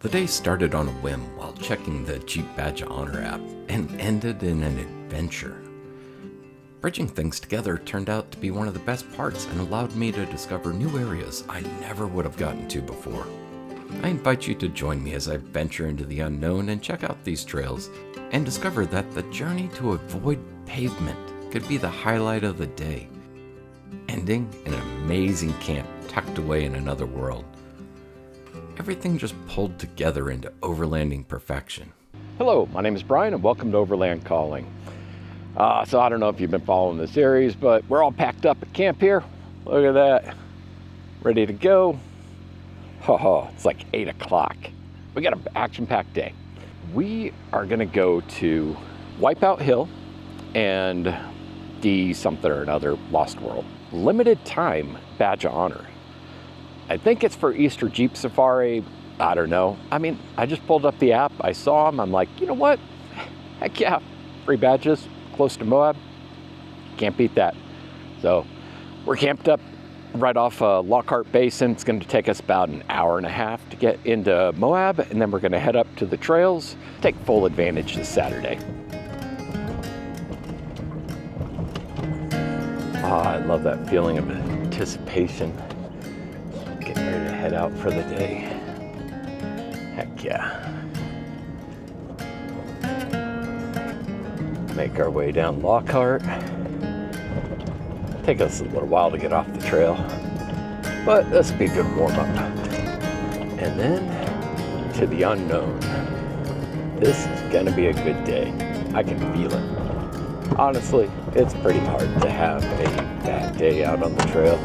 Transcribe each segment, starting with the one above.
The day started on a whim while checking the Jeep Badge of Honor app and ended in an adventure. Bridging things together turned out to be one of the best parts and allowed me to discover new areas I never would have gotten to before. I invite you to join me as I venture into the unknown and check out these trails and discover that the journey to avoid pavement could be the highlight of the day, ending in an amazing camp tucked away in another world. Everything just pulled together into overlanding perfection. Hello, my name is Brian and welcome to Overland Calling. So I don't know if you've been following the series, but we're all packed up at camp here. Look at that. Ready to go. It's like 8 o'clock. We got an action-packed day. We are gonna go to Wipeout Hill and D something or another Lost World. Limited time Badge of Honor. I think it's for Easter Jeep Safari. I don't know. I mean, I just pulled up the app. I saw them. I'm like, you know what? Heck yeah. Free badges close to Moab. Can't beat that. So we're camped up right off Lockhart Basin. It's going to take us about an hour and a half to get into Moab. And then we're going to head up to the trails. Take full advantage this Saturday. I love that feeling of anticipation. Getting ready to head out for the day. Heck yeah. Make our way down Lockhart. Take us a little while to get off the trail, but this will be a good warm up. And then to the unknown. This is gonna be a good day. I can feel it. Honestly, it's pretty hard to have a bad day out on the trail.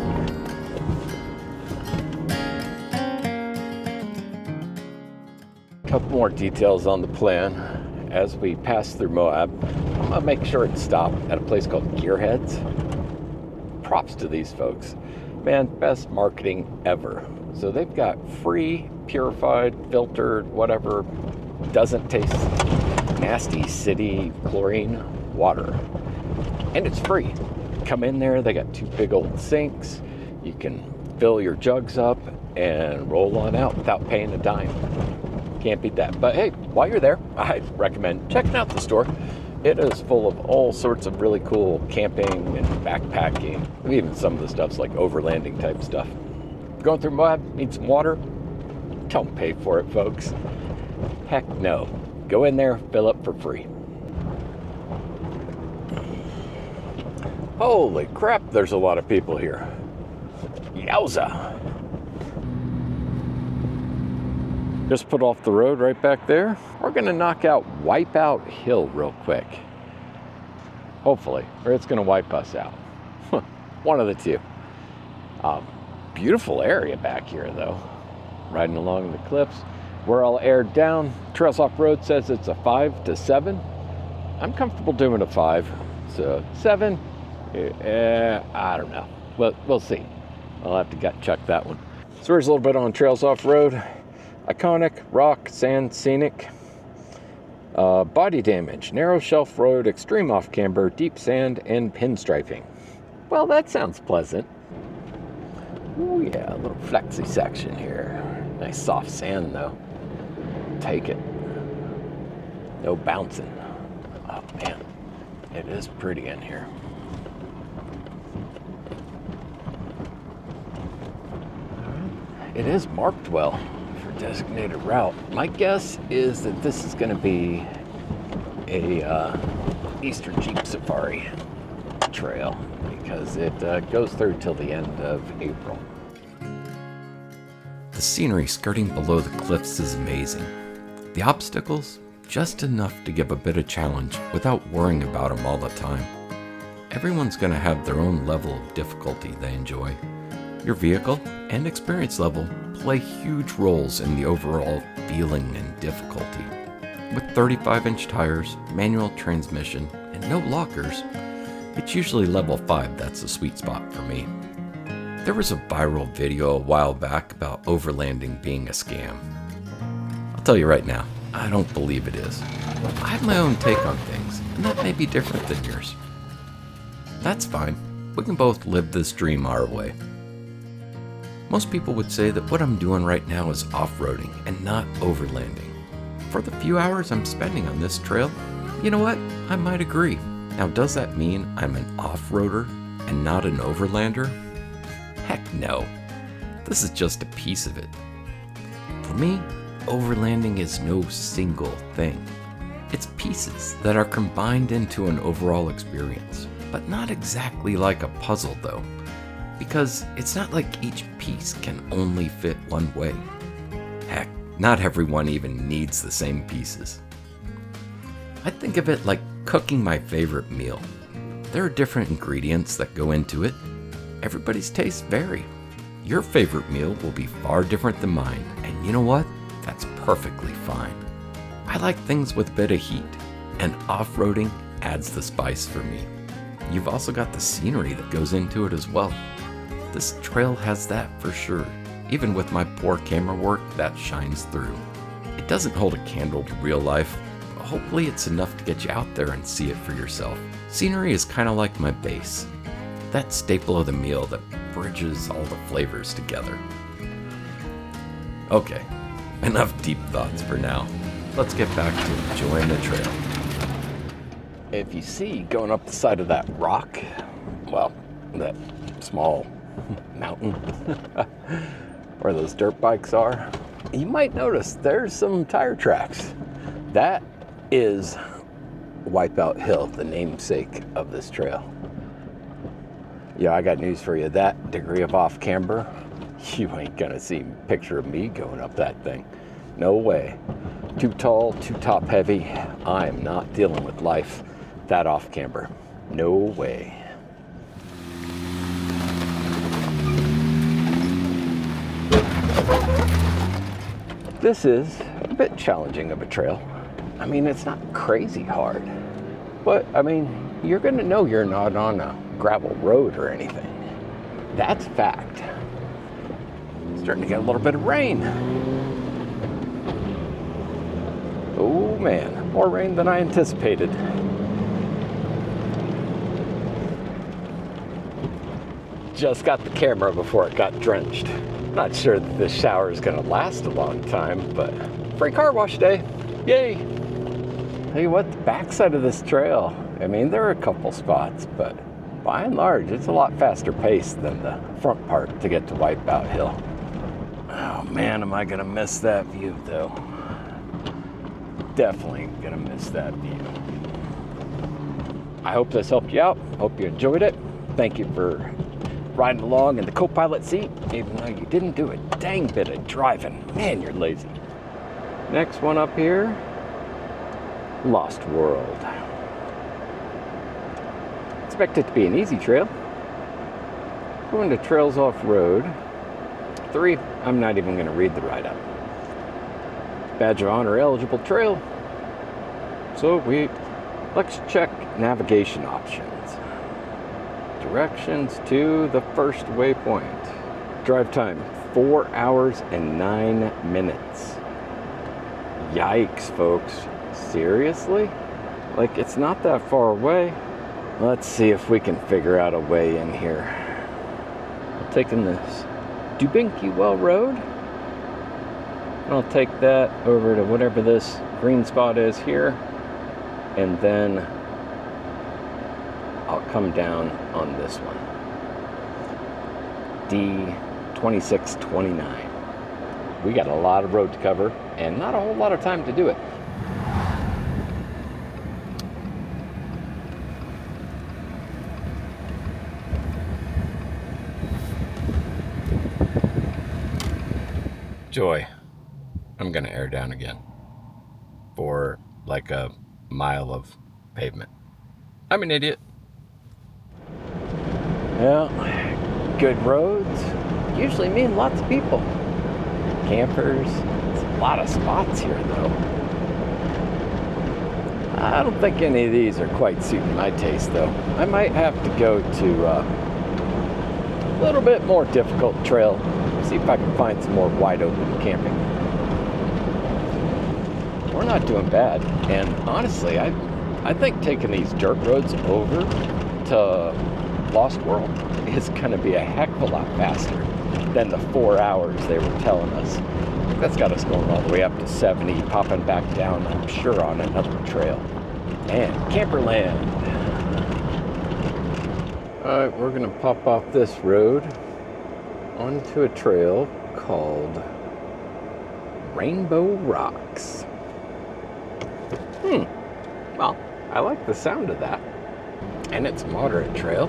Couple more details on the plan. As we pass through Moab, I'm gonna make sure to stop at a place called Gearheads. Props to these folks. Man, best marketing ever. So they've got free, purified, filtered, whatever, doesn't taste nasty city chlorine water. And it's free. Come in there, they got 2 big old sinks. You can fill your jugs up and roll on out without paying a dime. Can't beat that. But hey, while you're there, I recommend checking out the store. It is full of all sorts of really cool camping and backpacking. Even some of the stuff's like overlanding type stuff. Going through Moab, need some water? Don't pay for it, folks. Heck no. Go in there, fill up for free. Holy crap, there's a lot of people here. Yowza. Just put off the road right back there. We're gonna knock out Wipeout Hill real quick. Hopefully, or it's gonna wipe us out. One of the two. Beautiful area back here though. Riding along the cliffs. We're all aired down. Trails Off Road says it's a 5 to 7. I'm comfortable doing a 5. So 7, I don't know. We'll see. I'll have to gut check that one. So here's a little bit on Trails Off Road. Iconic, rock, sand, scenic, body damage, narrow shelf road, extreme off camber, deep sand, and pinstriping. Well, that sounds pleasant. Oh yeah, a little flexy section here. Nice soft sand though. Take it. No bouncing. Oh man, it is pretty in here. It is marked well. Designated route. My guess is that this is going to be a Easter Jeep Safari trail because it goes through till the end of April. The scenery skirting below the cliffs is amazing. The obstacles, just enough to give a bit of challenge without worrying about them all the time. Everyone's going to have their own level of difficulty they enjoy. Your vehicle and experience level play huge roles in the overall feeling and difficulty. With 35-inch tires, manual transmission, and no lockers, it's usually level 5 that's the sweet spot for me. There was a viral video a while back about overlanding being a scam. I'll tell you right now, I don't believe it is. I have my own take on things, and that may be different than yours. That's fine. We can both live this dream our way. Most people would say that what I'm doing right now is off-roading and not overlanding. For the few hours I'm spending on this trail, you know what? I might agree. Now, does that mean I'm an off-roader and not an overlander? Heck no. This is just a piece of it. For me, overlanding is no single thing. It's pieces that are combined into an overall experience, but not exactly like a puzzle though, because it's not like each piece can only fit one way. Heck, not everyone even needs the same pieces. I think of it like cooking my favorite meal. There are different ingredients that go into it. Everybody's tastes vary. Your favorite meal will be far different than mine, and you know what? That's perfectly fine. I like things with a bit of heat, and off-roading adds the spice for me. You've also got the scenery that goes into it as well. This trail has that for sure. Even with my poor camera work, that shines through. It doesn't hold a candle to real life, but hopefully it's enough to get you out there and see it for yourself. Scenery is kind of like my base. That staple of the meal that bridges all the flavors together. Okay, enough deep thoughts for now. Let's get back to enjoying the trail. If you see going up the side of that rock, well, that small mountain where those dirt bikes are, you might notice there's some tire tracks. That is Wipeout Hill, the namesake of this trail. Yeah, I got news for you. That degree of off-camber, you ain't gonna see a picture of me going up that thing. No way. Too tall, too top-heavy. I am not dealing with life that off-camber. No way. This is a bit challenging of a trail. I mean, it's not crazy hard, but I mean, you're gonna know you're not on a gravel road or anything. That's fact. Starting to get a little bit of rain. Oh man, more rain than I anticipated. Just got the camera before it got drenched. Not sure that this shower is gonna last a long time, but free car wash day, yay. Tell you what, the backside of this trail, I mean, there are a couple spots, but by and large, it's a lot faster paced than the front part to get to Wipeout Hill. Oh man, am I gonna miss that view though. Definitely gonna miss that view. I hope this helped you out. Hope you enjoyed it. Thank you for riding along in the co-pilot seat, even though you didn't do a dang bit of driving. Man, you're lazy. Next one up here, Lost World. Expect it to be an easy trail. Going to Trails Off-Road 3, I'm not even gonna read the write-up. Badge of Honor eligible trail. So let's check navigation options. Directions to the first waypoint. Drive time, 4 hours and 9 minutes. Yikes, folks. Seriously? Like, it's not that far away. Let's see if we can figure out a way in here. I'm taking this Dubinky Well Road. I'll take that over to whatever this green spot is here, and then I'll come down on this one. D2629. We got a lot of road to cover and not a whole lot of time to do it. Joy. I'm gonna air down again for like a mile of pavement. I'm an idiot. Well, good roads usually mean lots of people. Campers, there's a lot of spots here though. I don't think any of these are quite suiting my taste though. I might have to go to a little bit more difficult trail, see if I can find some more wide open camping. We're not doing bad, and honestly, I think taking these dirt roads over to Lost World is going to be a heck of a lot faster. than the 4 hours they were telling us. That's got us going all the way up to 70, popping back down, I'm sure, on another trail. And Camperland. All right, we're gonna pop off this road onto a trail called Rainbow Rocks. Well, I like the sound of that. And it's a moderate trail,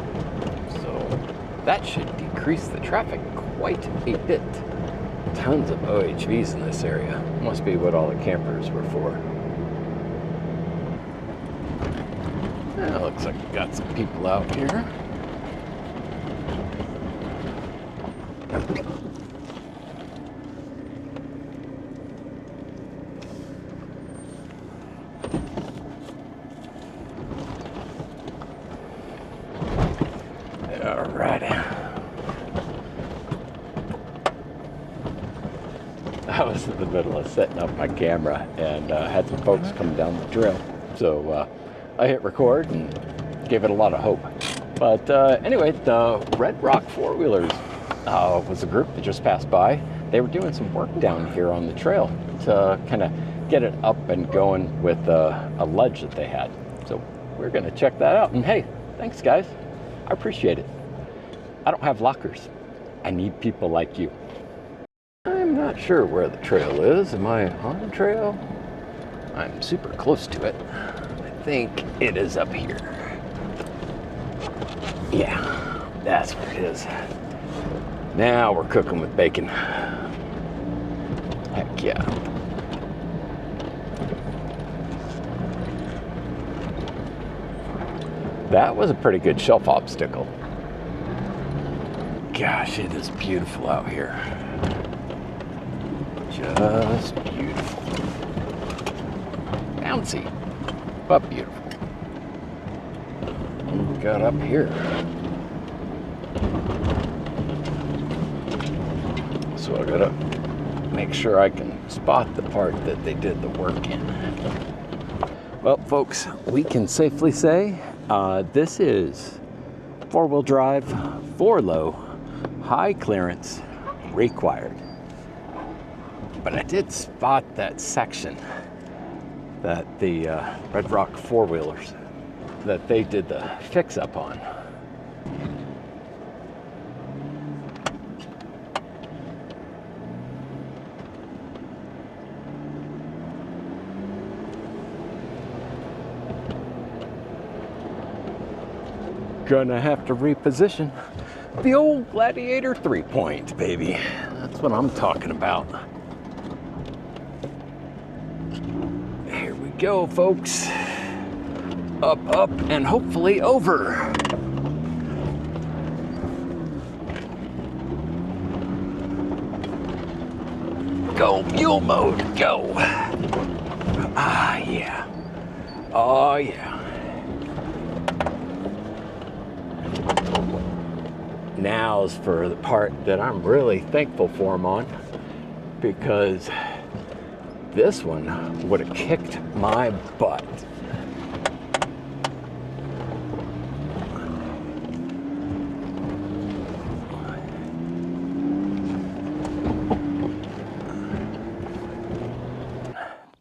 so that should decrease the traffic quite a bit. Tons of OHVs in this area. Must be what all the campers were for. Looks like we got some people out here. I was in the middle of setting up my camera and had some folks come down the trail. So I hit record and gave it a lot of hope. But anyway, the Red Rock Four-Wheelers was a group that just passed by. They were doing some work down here on the trail to kind of get it up and going with a ledge that they had. So we're going to check that out. And hey, thanks guys. I appreciate it. I don't have lockers. I need people like you. I'm not sure where the trail is. Am I on the trail? I'm super close to it. I think it is up here. Yeah, that's where it is. Now we're cooking with bacon. Heck yeah. That was a pretty good shelf obstacle. Gosh, it is beautiful out here. Just beautiful. Bouncy, but beautiful. What we got up here? So I gotta make sure I can spot the part that they did the work in. Well, folks, we can safely say this is four-wheel drive, 4-low, high clearance, required. But I did spot that section that the Red Rock Four-Wheelers, that they did the fix-up on. Gonna have to reposition the old Gladiator 3-point, baby. That's what I'm talking about. Here we go, folks. Up, up, and hopefully over. Go, mule mode, go. Ah, yeah. Oh, yeah. Now's for the part that I'm really thankful for them on, because this one would have kicked my butt.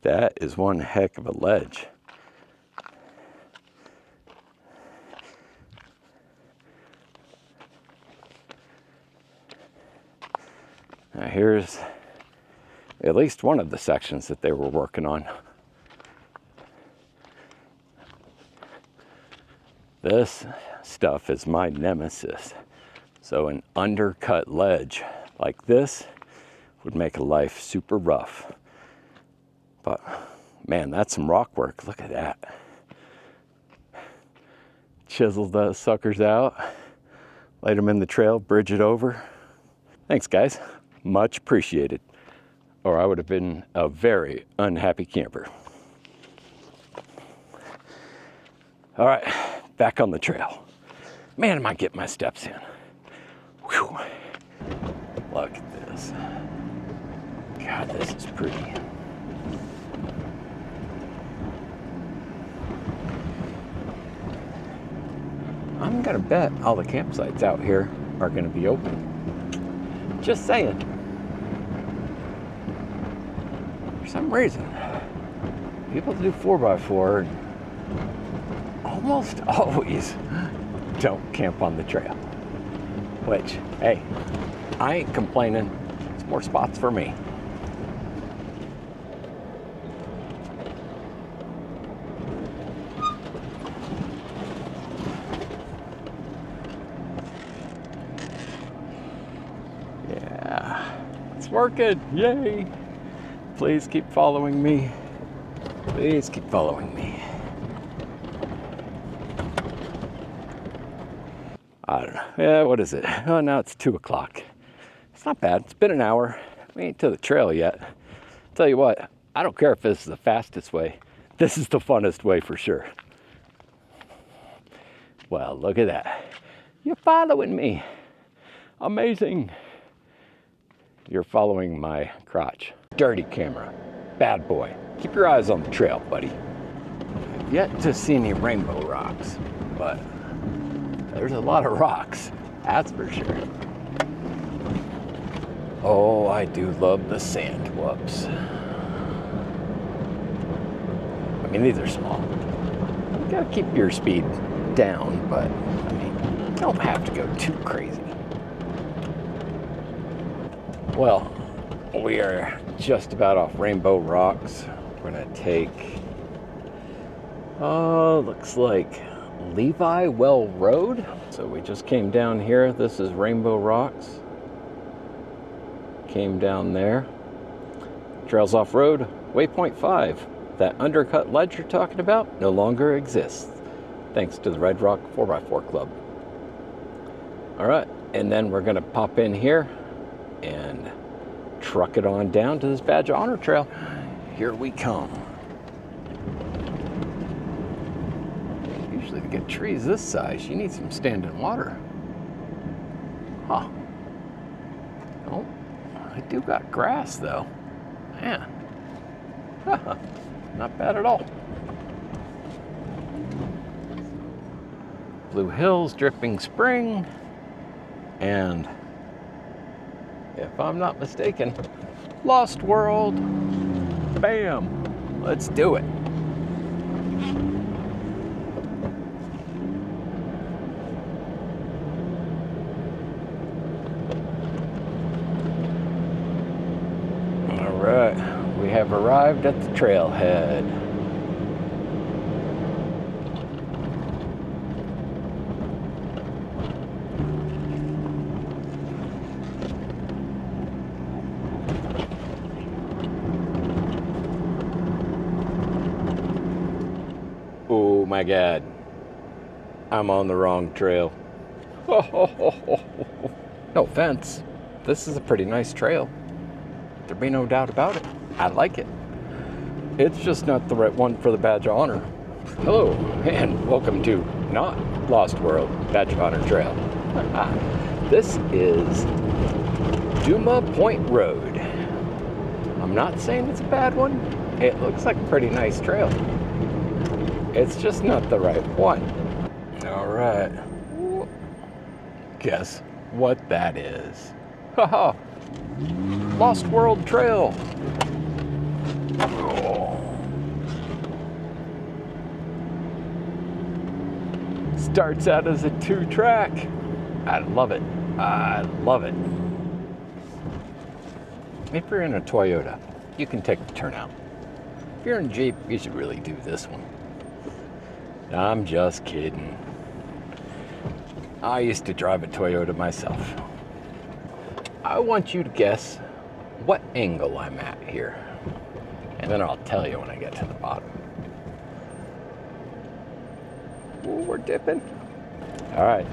That is one heck of a ledge. Now here's at least one of the sections that they were working on. This stuff is my nemesis. So an undercut ledge like this would make a life super rough. But man, that's some rock work. Look at that. Chisel those suckers out, laid them in the trail, bridge it over. Thanks, guys. Much appreciated. Or I would have been a very unhappy camper. All right, back on the trail. Man, am I getting my steps in. Whew. Look at this. God, this is pretty. I'm gonna bet all the campsites out here are gonna be open. Just saying. For some reason, people that do 4x4 almost always don't camp on the trail. Which, hey, I ain't complaining. It's more spots for me. Yeah, it's working. Yay. Please keep following me. Please keep following me. I don't know. Yeah, what is it? Oh, now it's 2 o'clock. It's not bad. It's been an hour. We ain't to the trail yet. Tell you what, I don't care if this is the fastest way. This is the funnest way for sure. Well, look at that. You're following me. Amazing. You're following my crotch. Dirty camera. Bad boy. Keep your eyes on the trail, buddy. I've yet to see any rainbow rocks, but there's a lot of rocks, that's for sure. Oh, I do love the sand whoops. I mean, these are small. You gotta keep your speed down, but I mean, you don't have to go too crazy. Well, we are just about off Rainbow Rocks. We're gonna take, looks like Levi Well Road. So we just came down here. This is Rainbow Rocks. Came down there. Trails off road, waypoint 5. That undercut ledge you're talking about no longer exists, thanks to the Red Rock 4x4 Club. All right, and then we're gonna pop in here and truck it on down to this Badge of Honor trail. Here we come. Usually to get trees this size, you need some standing water. Huh. Oh, I do got grass though. Man. Not bad at all. Blue Hills, Dripping Spring, and if I'm not mistaken, Lost World. Bam! Let's do it. All right, we have arrived at the trailhead. Oh my God, I'm on the wrong trail. No offense, this is a pretty nice trail. There be no doubt about it. I like it. It's just not the right one for the Badge of Honor. Hello, and welcome to not Lost World Badge of Honor Trail. This is Duma Point Road. I'm not saying it's a bad one. It looks like a pretty nice trail. It's just not the right one. All right. Guess what that is? Haha. Lost World Trail. Oh. Starts out as a 2-track. I love it. I love it. If you're in a Toyota, you can take the turnout. If you're in a Jeep, you should really do this one. I'm just kidding. I used to drive a Toyota myself. I want you to guess what angle I'm at here, and then I'll tell you when I get to the bottom. Ooh, we're dipping. All right,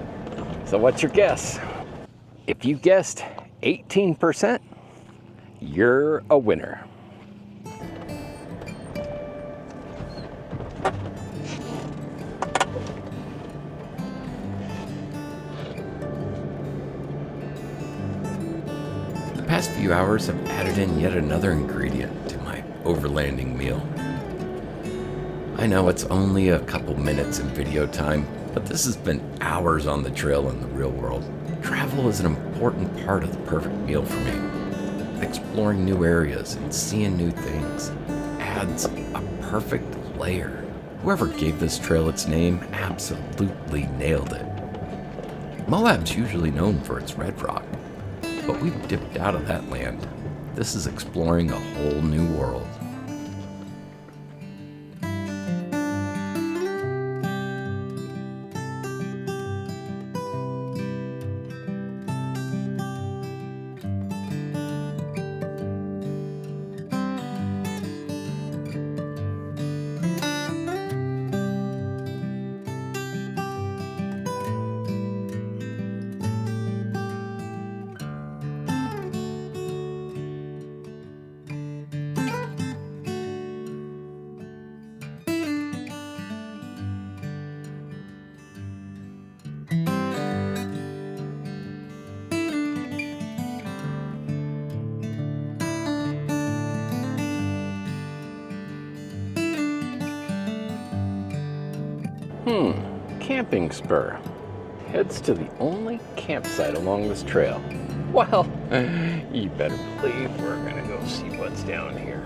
so what's your guess? If you guessed 18%, you're a winner. The past few hours have added in yet another ingredient to my overlanding meal. I know it's only a couple minutes in video time, but this has been hours on the trail in the real world. Travel is an important part of the perfect meal for me. Exploring new areas and seeing new things adds a perfect layer. Whoever gave this trail its name absolutely nailed it. Moab's usually known for its red rock, but we've dipped out of that land. This is exploring a whole new world. Camping spur heads to the only campsite along this trail. Well, you better believe we're gonna go see what's down here.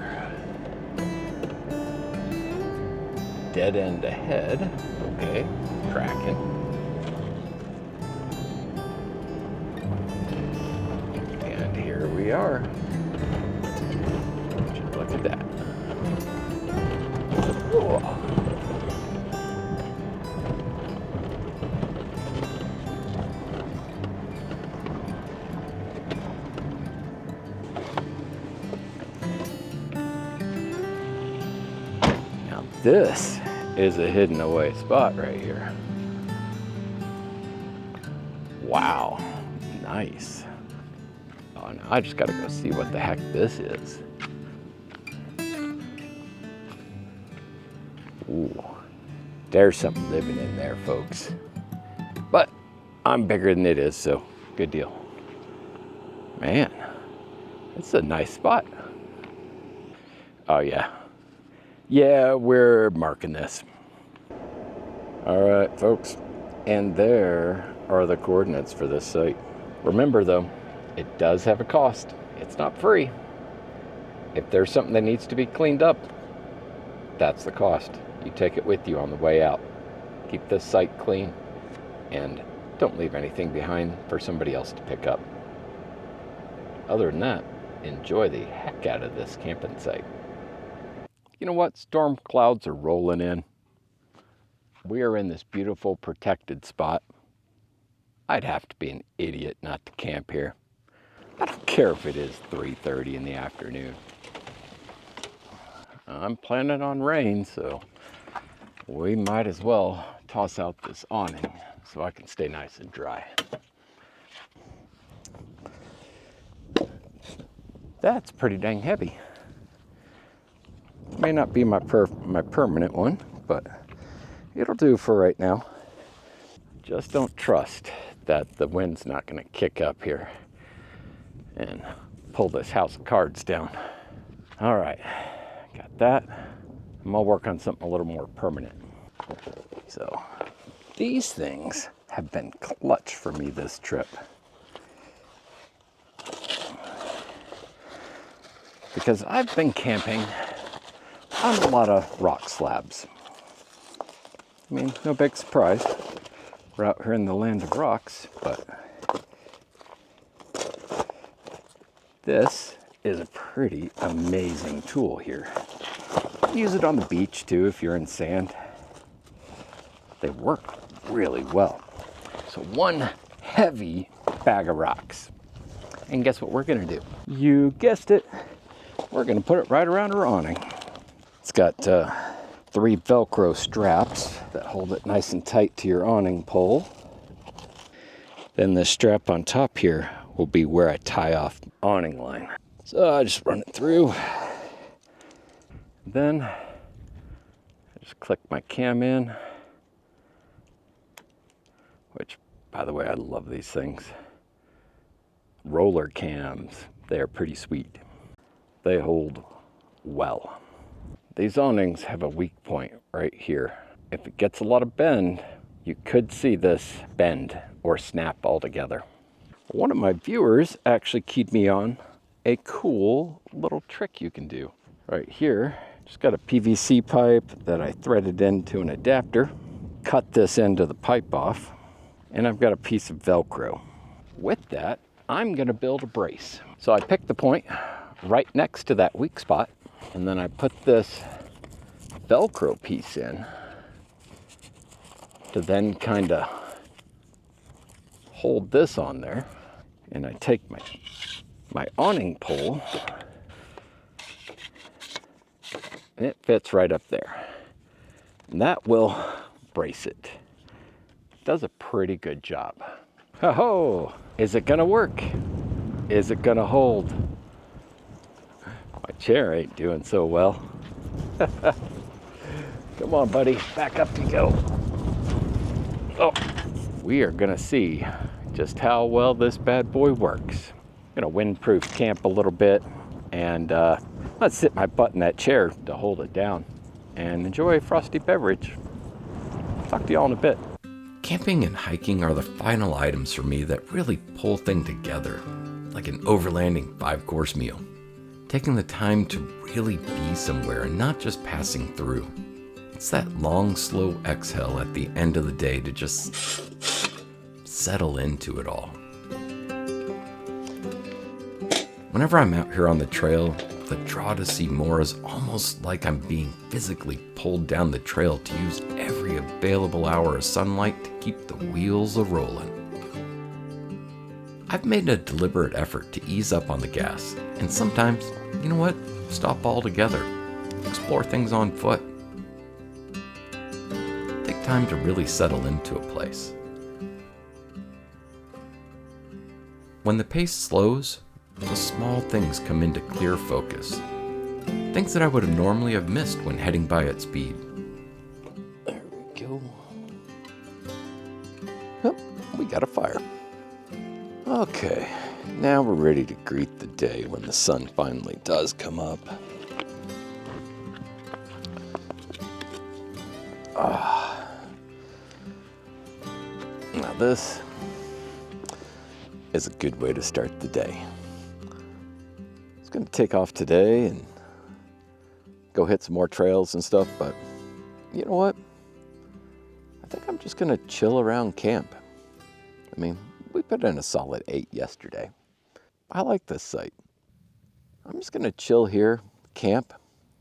Dead end ahead. Okay, tracking. And here we are. Look at that. Whoa. This is a hidden away spot right here. Wow, nice. Oh, now I just gotta go see what the heck this is. Ooh, there's something living in there, folks. But I'm bigger than it is, so good deal. Man, it's a nice spot. Oh yeah. Yeah, we're marking this. All right, folks, and there are the coordinates for this site. Remember though, it does have a cost. It's not free. If there's something that needs to be cleaned up, that's the cost. You take it with you on the way out. Keep this site clean and don't leave anything behind for somebody else to pick up. Other than that, enjoy the heck out of this camping site. You know what? Storm clouds are rolling in. We are in this beautiful protected spot. I'd have to be an idiot not to camp here. I don't care if it is 3:30 in the afternoon. I'm planning on rain, so we might as well toss out this awning so I can stay nice and dry. That's pretty dang heavy. May not be my permanent one, but it'll do for right now. Just don't trust that the wind's not going to kick up here and pull this house of cards down. All right, got that. I'm gonna work on something a little more permanent. So these things have been clutch for me this trip. Because I've been camping on a lot of rock slabs. I mean, no big surprise. We're out here in the land of rocks, but this is a pretty amazing tool here. Use it on the beach too if you're in sand. They work really well. So one heavy bag of rocks. And guess what we're gonna do? You guessed it. We're gonna put it right around our awning. It's got 3 Velcro straps that hold it nice and tight to your awning pole. Then the strap on top here will be where I tie off awning line. So I just run it through. Then I just click my cam in, which, by the way, I love these things. Roller cams, they are pretty sweet. They hold well. These awnings have a weak point right here. If it gets a lot of bend, you could see this bend or snap altogether. One of my viewers actually keyed me on a cool little trick you can do. Right here, just got a PVC pipe that I threaded into an adapter, cut this end of the pipe off, and I've got a piece of Velcro. With that, I'm gonna build a brace. So I picked the point right next to that weak spot, and then I put this Velcro piece in to then kind of hold this on there. And I take my awning pole, and it fits right up there. And that will brace it. Does a pretty good job. Ho-ho! Is it gonna work? Is it gonna hold? My chair ain't doing so well. Come on, buddy, back up you go. Oh, we are gonna see just how well this bad boy works. I'm gonna windproof camp a little bit, and let's sit my butt in that chair to hold it down and enjoy a frosty beverage. Talk to y'all in a bit. Camping and hiking are the final items for me that really pull things together, like an overlanding 5-course meal. Taking the time to really be somewhere and not just passing through. It's that long, slow exhale at the end of the day to just settle into it all. Whenever I'm out here on the trail, the draw to see more is almost like I'm being physically pulled down the trail to use every available hour of sunlight to keep the wheels a-rolling. I've made a deliberate effort to ease up on the gas, and sometimes, you know what, stop altogether, explore things on foot. Take time to really settle into a place. When the pace slows, the small things come into clear focus. Things that I would have normally have missed when heading by at speed. There we go. Oh, we got a fire. Okay, now we're ready to greet the day when the sun finally does come up. Now this is a good way to start the day. I was going to take off today and go hit some more trails and stuff, but you know what? I think I'm just going to chill around camp. I mean, we put in a solid 8 yesterday. I like this site. I'm just going to chill here, camp,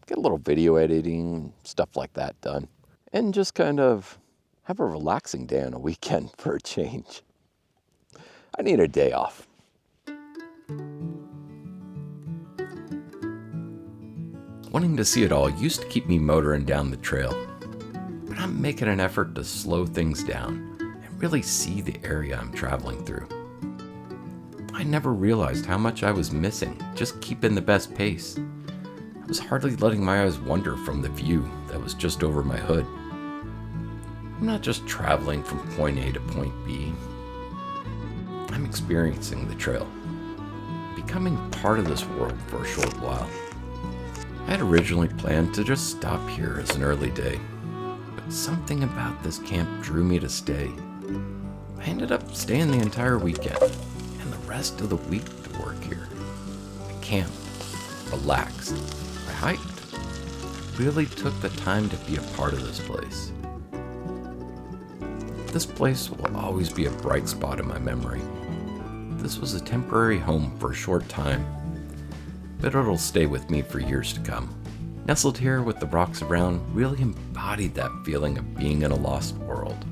get a little video editing, stuff like that done, and just kind of have a relaxing day on a weekend for a change. I need a day off. Wanting to see it all used to keep me motoring down the trail, but I'm making an effort to slow things down and really see the area I'm traveling through. I never realized how much I was missing just keeping the best pace. I was hardly letting my eyes wander from the view that was just over my hood. I'm not just traveling from point A to point B. I'm experiencing the trail, becoming part of this world for a short while. I had originally planned to just stop here as an early day, but something about this camp drew me to stay. I ended up staying the entire weekend and the rest of the week to work here. I camped, relaxed, I hiked. I really took the time to be a part of this place. This place will always be a bright spot in my memory. This was a temporary home for a short time, but it'll stay with me for years to come. Nestled here with the rocks around really embodied that feeling of being in a lost world.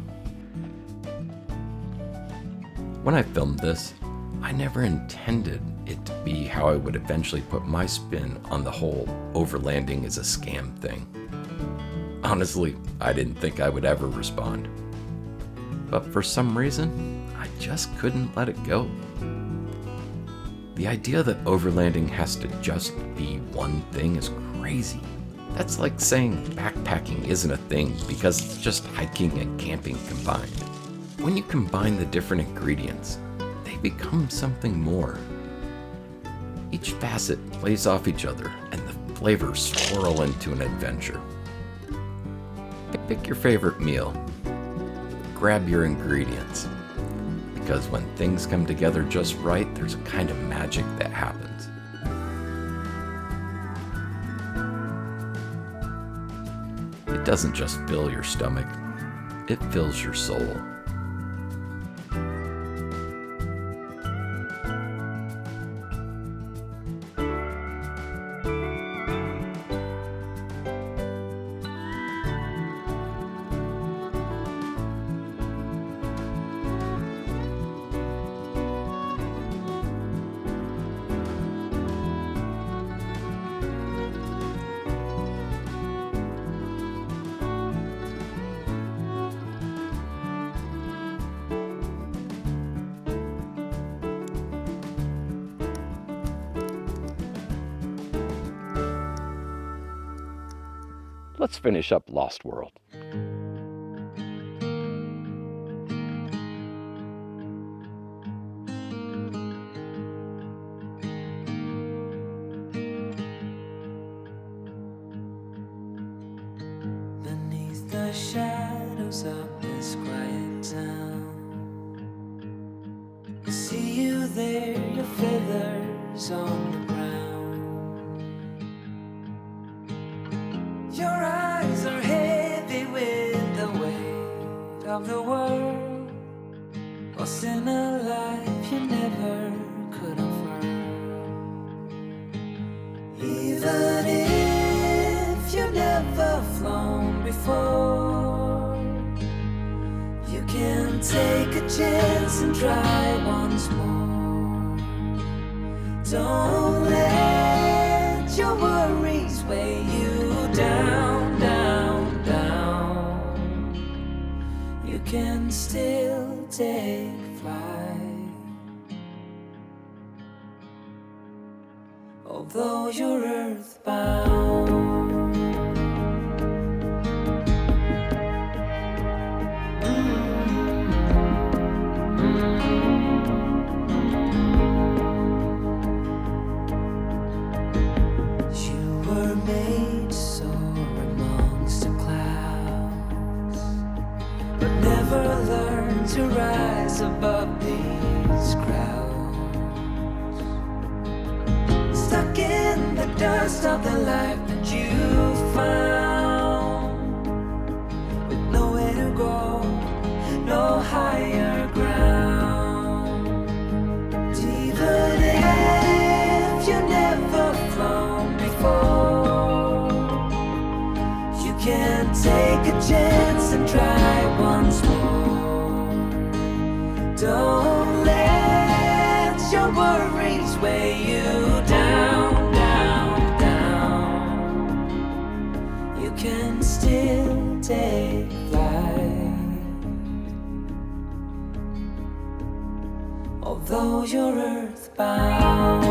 When I filmed this, I never intended it to be how I would eventually put my spin on the whole overlanding is a scam thing. Honestly, I didn't think I would ever respond. But for some reason, I just couldn't let it go. The idea that overlanding has to just be one thing is crazy. That's like saying backpacking isn't a thing because it's just hiking and camping combined. When you combine the different ingredients, they become something more. Each facet plays off each other and the flavors swirl into an adventure. Pick your favorite meal. Grab your ingredients. because when things come together just right, there's a kind of magic that happens. It doesn't just fill your stomach, it fills your soul. Let's finish up Lost World. Beneath the shadows of this quiet town, I see you there, your feathers on the ground. Your eyes are heavy with the weight of the world, lost in a life you never could afford. Even if you've never flown before, you can take a chance and try once more. Don't let your worries weigh you down, down, down. You can still take flight, although you're earthbound. You were made to soar amongst the clouds, but never learn to rise above these crowds. Stuck in the dust of the life that you found, with nowhere to go, no higher ground. Even if you never flown before, you can take a chance and try once more. Don't let your worries weigh you down, down, down. You can still take flight, although you're earthbound.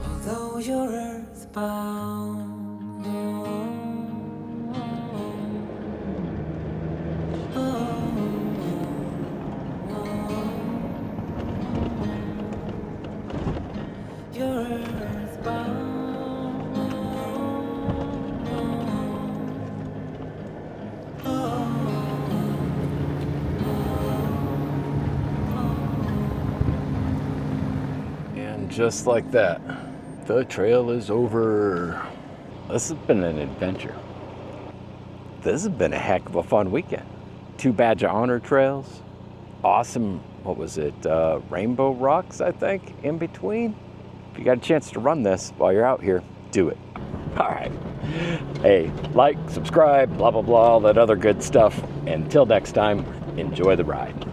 Although you're earthbound, you're earthbound. And just like that, the trail is over. This has been an adventure. This has been a heck of a fun weekend. 2 badge of honor trails. Awesome, what was it, rainbow rocks, I think, in between. If you got a chance to run this while you're out here, do it. All right. Hey, like, subscribe, blah, blah, blah, all that other good stuff. Until next time, enjoy the ride.